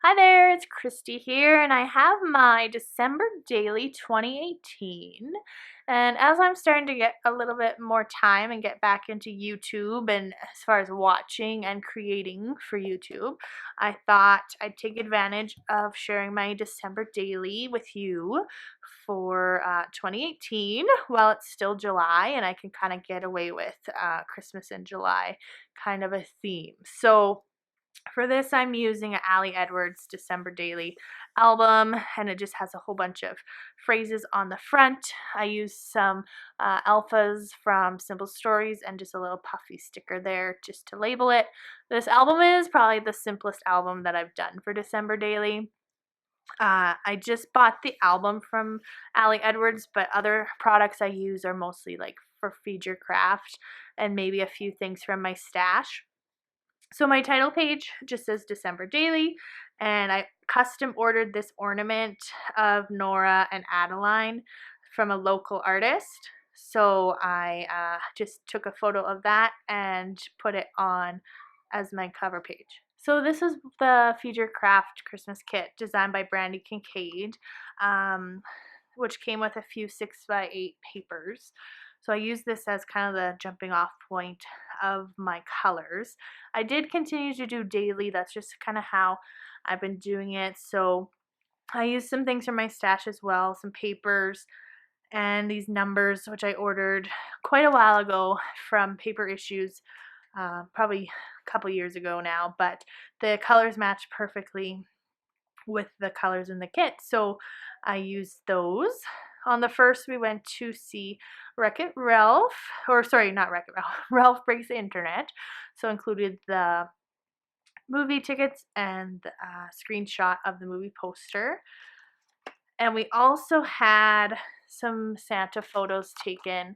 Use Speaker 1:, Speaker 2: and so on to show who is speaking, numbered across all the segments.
Speaker 1: Hi there, it's Christy here, and I have my December Daily 2018. And as I'm starting to get a little bit more time and get back into YouTube and as far as watching and creating for YouTube, I thought I'd take advantage of sharing my December Daily with you for 2018 while it's still July and I can kind of get away with Christmas in July kind of a theme. So, for this, I'm using an Ali Edwards December Daily album, and it just has a whole bunch of phrases on the front. I used some alphas from Simple Stories and just a little puffy sticker there just to label it. This album is probably the simplest album that I've done for December Daily. I just bought the album from Ali Edwards, but other products I use are mostly like for Feed Your Craft and maybe a few things from my stash. So my title page just says December Daily, and I custom ordered this ornament of Nora and Adeline from a local artist. So I just took a photo of that and put it on as my cover page. So this is the Feed Your Craft Christmas kit designed by Brandy Kincaid, um, which came with a few 6x8 papers. So I use this as kind of the jumping off point of my colors. I did continue to do daily. That's just kind of how I've been doing it. So I used some things from my stash as well, some papers and these numbers, which I ordered quite a while ago from Paper Issues, probably a couple years ago now, but the colors match perfectly with the colors in the kit. So I used those. On the first, we went to see Wreck-It Ralph, or sorry, not Wreck-It Ralph, Ralph Breaks the Internet. So included the movie tickets and a screenshot of the movie poster. And we also had some Santa photos taken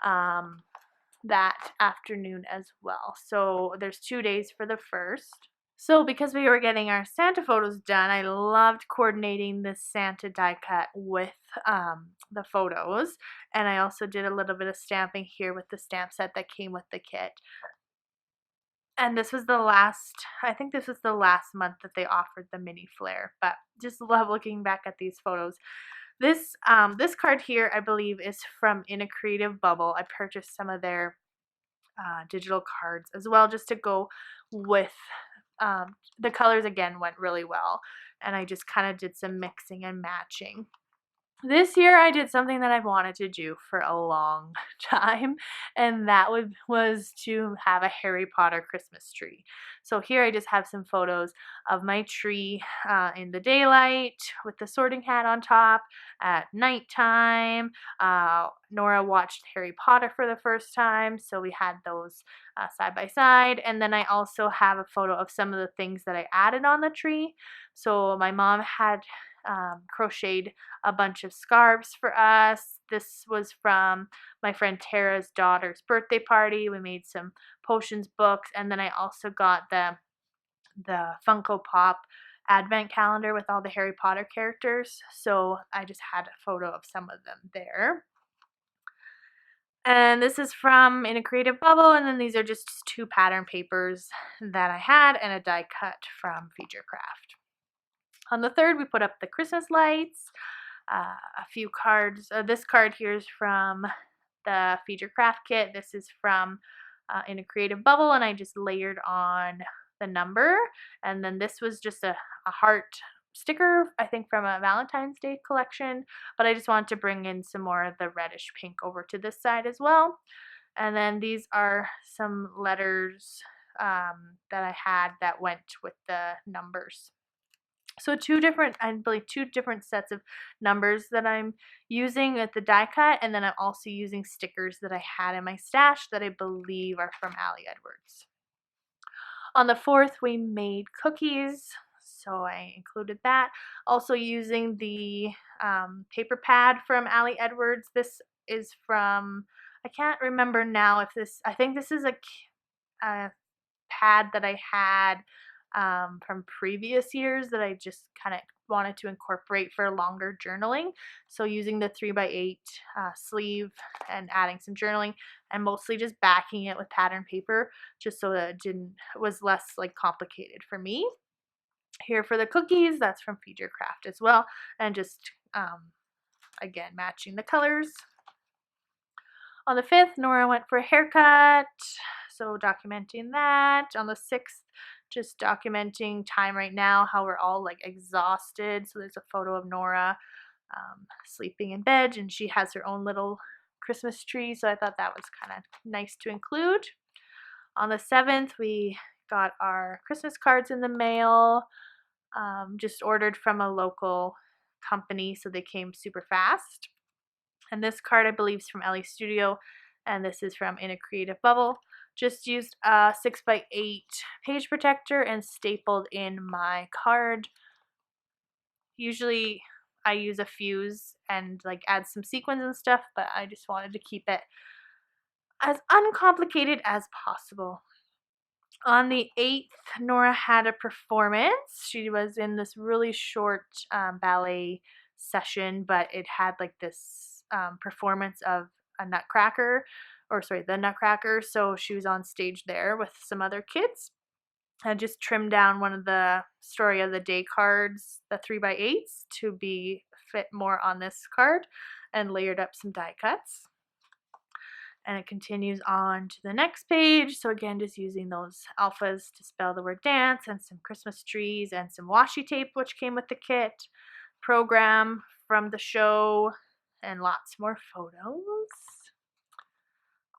Speaker 1: that afternoon as well. So there's 2 days for the first. So because we were getting our Santa photos done, I loved coordinating the Santa die cut with the photos. And I also did a little bit of stamping here with the stamp set that came with the kit. And this was the last, I think this was the last month that they offered the mini flare, but just love looking back at these photos. This card here, I believe, is from In a Creative Bubble. I purchased some of their digital cards as well just to go with the colors. Again, went really well, and I just kind of did some mixing and matching. This year I did something that I've wanted to do for a long time, and that was to have a Harry Potter Christmas tree. So here I just have some photos of my tree in the daylight with the Sorting Hat on top. At nighttime, Nora watched Harry Potter for the first time, so we had those side by side. And then I also have a photo of some of the things that I added on the tree. So my mom had crocheted a bunch of scarves for us. This was from my friend Tara's daughter's birthday party. We made some potions books, and then I also got the Funko Pop advent calendar with all the Harry Potter characters. So I just had a photo of some of them there. And this is from In a Creative Bubble, and then these are just 2 pattern papers that I had and a die cut from Feed Your Craft. On the third, we put up the Christmas lights, a few cards. This card here is from the Feed Your Craft kit. This is from In a Creative Bubble, and I just layered on the number. And then this was just a heart sticker, I think from a Valentine's Day collection, but I just wanted to bring in some more of the reddish pink over to this side as well. And then these are some letters that I had that went with the numbers. So I believe two different sets of numbers that I'm using at the die cut, and then I'm also using stickers that I had in my stash that I believe are from Ali Edwards. On the fourth, we made cookies, so I included that. Also using the paper pad from Ali Edwards. This is from, I can't remember now if this, I think this is a pad that I had from previous years that I just kind of wanted to incorporate for longer journaling. So using the 3x8 sleeve and adding some journaling, and mostly just backing it with pattern paper just so that it was less like complicated for me. Here for the cookies, that's from Feed Your Craft as well, and just again matching the colors. On the 5th, Nora went for a haircut, so documenting that. On the 6th, just documenting time right now, how we're all like exhausted. So there's a photo of Nora sleeping in bed, and she has her own little Christmas tree, so I thought that was kind of nice to include. On the 7th, we got our Christmas cards in the mail, just ordered from a local company, so they came super fast. And this card, I believe, is from Ellie Studio, and this is from In a Creative Bubble. Just used a 6x8 page protector and stapled in my card. Usually I use a fuse and like add some sequins and stuff, but I just wanted to keep it as uncomplicated as possible. On the 8th, Nora had a performance. She was in this really short ballet session, but it had like this performance of a Nutcracker, or sorry, the Nutcracker. So she was on stage there with some other kids. I just trimmed down one of the story of the day cards, the 3x8s, to be fit more on this card, and layered up some die cuts. And it continues on to the next page. So again, just using those alphas to spell the word dance, and some Christmas trees and some washi tape, which came with the kit, program from the show, and lots more photos.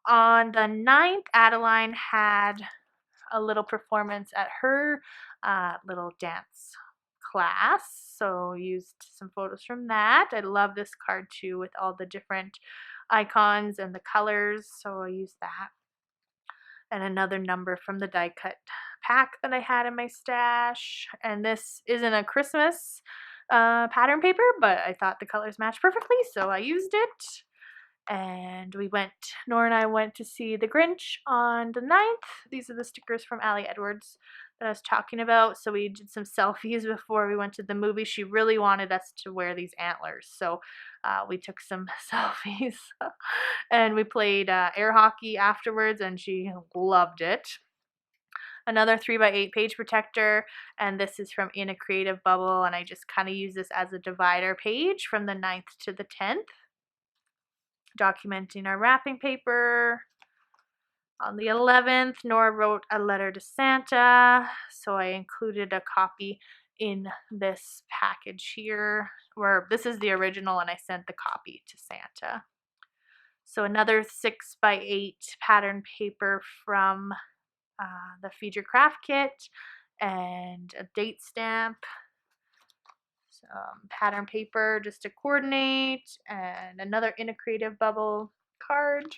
Speaker 1: On the 9th, Adeline had a little performance at her little dance class, so used some photos from that. I love this card too, with all the different icons and the colors, so I used that. And another number from the die cut pack that I had in my stash. And this isn't a Christmas pattern paper, but I thought the colors matched perfectly, so I used it. And Nora and I went to see The Grinch on the 9th. These are the stickers from Allie Edwards that I was talking about. So we did some selfies before we went to the movie. She really wanted us to wear these antlers, so we took some selfies. And we played air hockey afterwards, and she loved it. Another 3x8 page protector, and this is from In a Creative Bubble, and I just kind of use this as a divider page from the 9th to the 10th. Documenting our wrapping paper. On the 11th, Nora wrote a letter to Santa, so I included a copy in this package here, where this is the original and I sent the copy to Santa. So another 6x8 pattern paper from the Feed Your Craft kit, and a date stamp, pattern paper just to coordinate, and another In a Creative Bubble card.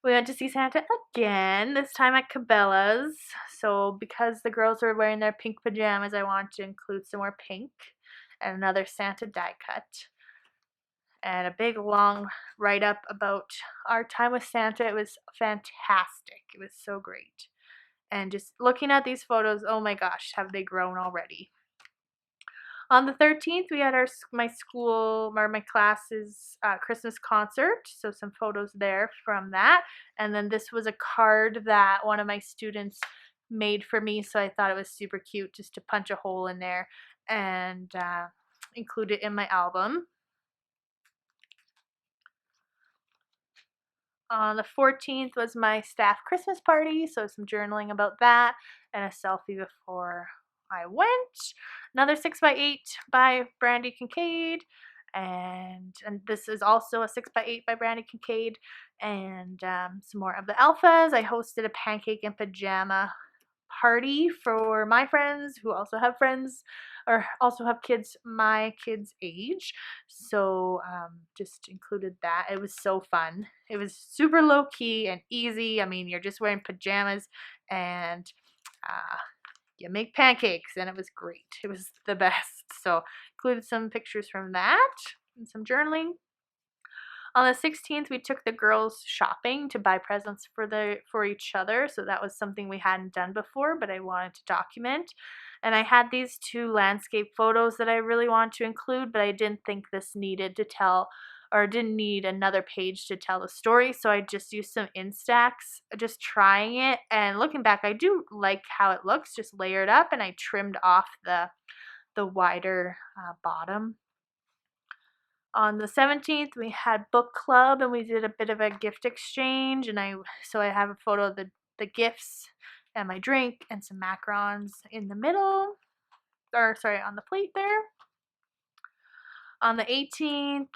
Speaker 1: We went to see Santa again, this time at Cabela's. So because the girls were wearing their pink pajamas, I wanted to include some more pink, and another Santa die cut, and a big long write-up about our time with Santa. It was fantastic. It was so great. And just looking at these photos, oh my gosh, have they grown already. On the 13th, we had my class's Christmas concert, so some photos there from that. And then this was a card that one of my students made for me, so I thought it was super cute just to punch a hole in there and include it in my album. On the 14th was my staff Christmas party, so some journaling about that, and a selfie before I went. Another 6x8 by Brandy Kincaid, and this is also a 6x8 by Brandy Kincaid, and some more of the alphas. I hosted a pancake and pajama party for my friends who also have friends or also have kids my kids' age, so just included that. It was so fun. It was super low-key and easy. I mean, you're just wearing pajamas and you make pancakes, and it was great. It was the best. So included some pictures from that and some journaling. On the 16th, we took the girls shopping to buy presents for each other. So that was something we hadn't done before, but I wanted to document. And I had these two landscape photos that I really wanted to include, but I didn't think this needed to tell or didn't need another page to tell the story, so I just used some Instax, just trying it, and looking back, I do like how it looks, just layered up, and I trimmed off the wider bottom. On the 17th, we had book club, and we did a bit of a gift exchange, and I have a photo of the gifts and my drink and some macarons in the middle, or sorry, on the plate there. On the 18th,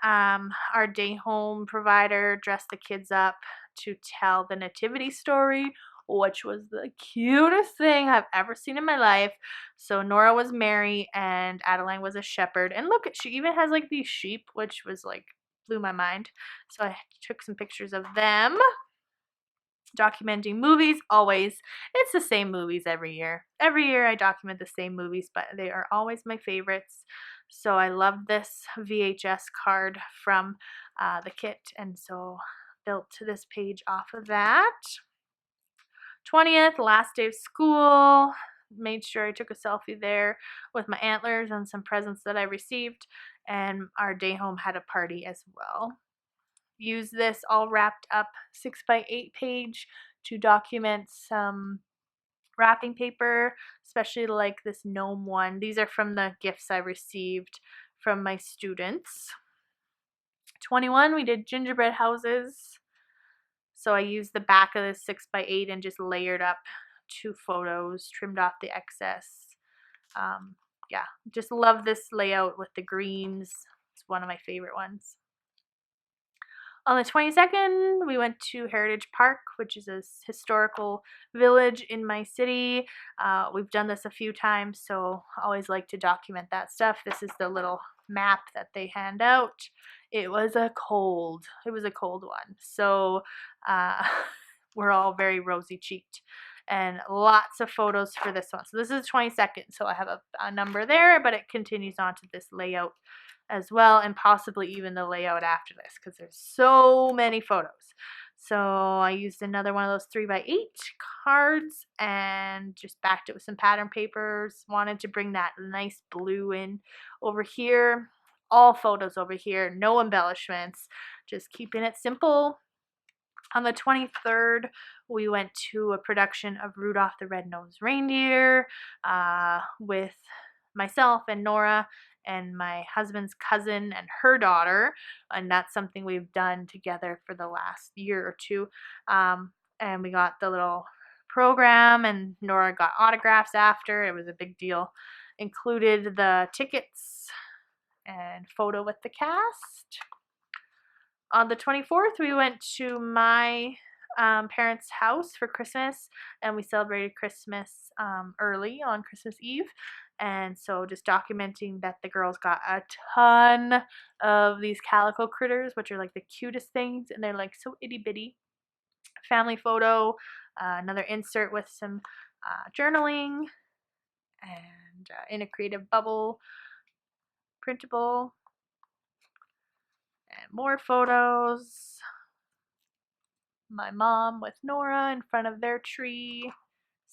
Speaker 1: our day home provider dressed the kids up to tell the nativity story, which was the cutest thing I've ever seen in my life. So Nora was Mary and Adeline was a shepherd. And look, she even has like these sheep, which was like blew my mind. So I took some pictures of them. Documenting movies, always. It's the same movies every year. Every year I document the same movies, but they are always my favorites. So I love this VHS card from the kit, and so built this page off of that. 20th, last day of school. Made sure I took a selfie there with my antlers and some presents that I received, and our day home had a party as well. Use this all wrapped up 6x8 page to document some wrapping paper, especially like this gnome one. These are from the gifts I received from my students. 21, we did gingerbread houses. So I used the back of this 6x8 and just layered up 2 photos, trimmed off the excess. Yeah, just love this layout with the greens. It's one of my favorite ones. On the 22nd, we went to Heritage Park, which is a historical village in my city. We've done this a few times, so I always like to document that stuff. This is the little map that they hand out. It was a cold one. So we're all very rosy-cheeked. And lots of photos for this one. So this is the 22nd, so I have a number there, but it continues on to this layout as well, and possibly even the layout after this, because there's so many photos. So I used another one of those 3x8 cards and just backed it with some pattern papers. Wanted to bring that nice blue in over here. All photos over here, no embellishments, just keeping it simple. On the 23rd, we went to a production of Rudolph the Red-Nosed Reindeer with myself and Nora and my husband's cousin and her daughter, and that's something we've done together for the last year or two. And we got the little program, and Nora got autographs after. It was a big deal. Included the tickets and photo with the cast. On the 24th, we went to my parents' house for Christmas, and we celebrated Christmas early on Christmas Eve. And so just documenting that the girls got a ton of these calico critters, which are like the cutest things, and they're like so itty bitty. Family photo, another insert with some journaling, and in a creative bubble, printable, and more photos. My mom with Nora in front of their tree.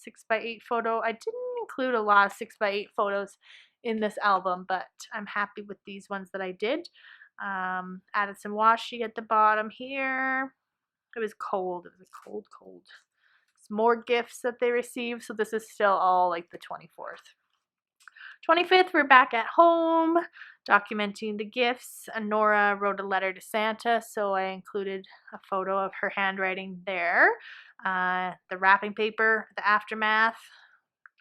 Speaker 1: 6x8 photo. I didn't include a lot of 6x8 photos in this album, but I'm happy with these ones that I did. Added some washi at the bottom here. It was cold. It was a cold. Some more gifts that they received. So this is still all like the 24th. 25th, we're back at home documenting the gifts. Nora wrote a letter to Santa, so I included a photo of her handwriting there. The wrapping paper, the aftermath,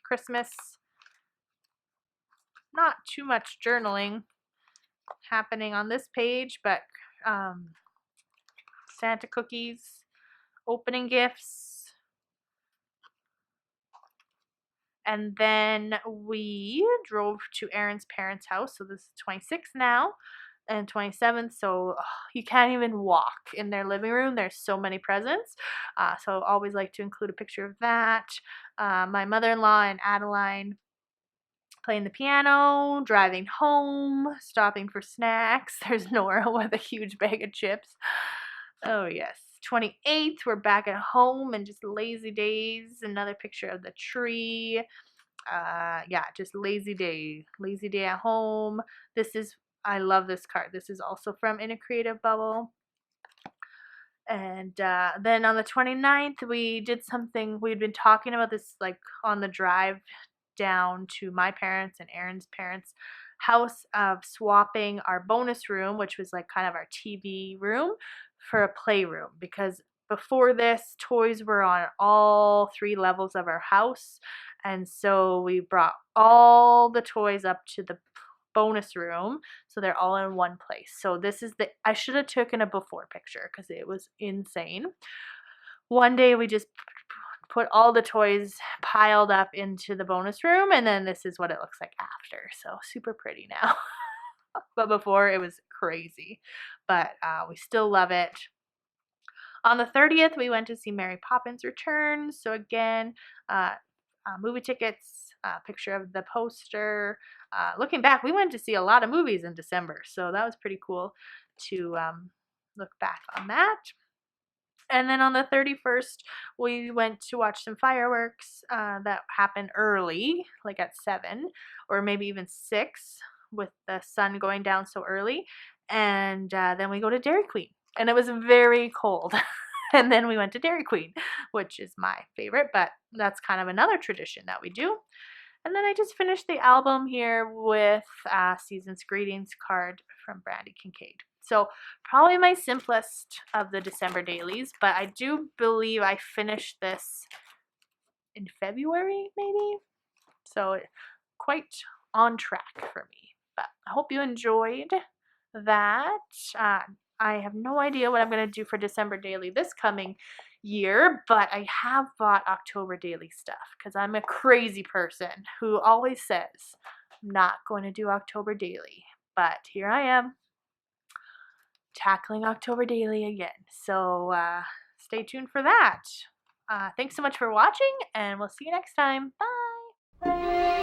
Speaker 1: Christmas. Not too much journaling happening on this page, but Santa cookies, opening gifts. And then we drove to Aaron's parents' house. So this is 26th now and 27th. So you can't even walk in their living room. There's so many presents. So I always like to include a picture of that. My mother-in-law and Adeline playing the piano, driving home, stopping for snacks. There's Nora with a huge bag of chips. Oh, yes. 28th, we're back at home and just lazy days. Another picture of the tree. Yeah, just lazy day at home. This is I love this card. This is also from In a Creative Bubble. And then on the 29th, we did something. We'd been talking about this like on the drive down to my parents and Aaron's parents' house, of swapping our bonus room, which was like kind of our TV room, for a playroom, because before this, toys were on all 3 levels of our house. And so we brought all the toys up to the bonus room, so they're all in one place. So this is I should have taken a before picture because it was insane. One day we just put all the toys piled up into the bonus room, and then this is what it looks like after. So super pretty now. But before, it was crazy. But we still love it. On the 30th, we went to see Mary Poppins Returns. So again, movie tickets, picture of the poster. Looking back, we went to see a lot of movies in December, so that was pretty cool to look back on that. And then on the 31st, we went to watch some fireworks that happened early, like at 7 or maybe even 6, with the sun going down so early. And then we go to Dairy Queen, and it was very cold. And then we went to Dairy Queen, which is my favorite, but that's kind of another tradition that we do. And then I just finished the album here with Season's Greetings card from Brandy Kincaid. So probably my simplest of the December dailies, but I do believe I finished this in February, maybe. So quite on track for me. But I hope you enjoyed that. I have no idea what I'm going to do for December daily this coming year, but I have bought October daily stuff because I'm a crazy person who always says I'm not going to do October daily. But here I am, tackling October daily again. So stay tuned for that. Thanks so much for watching, and we'll see you next time. Bye.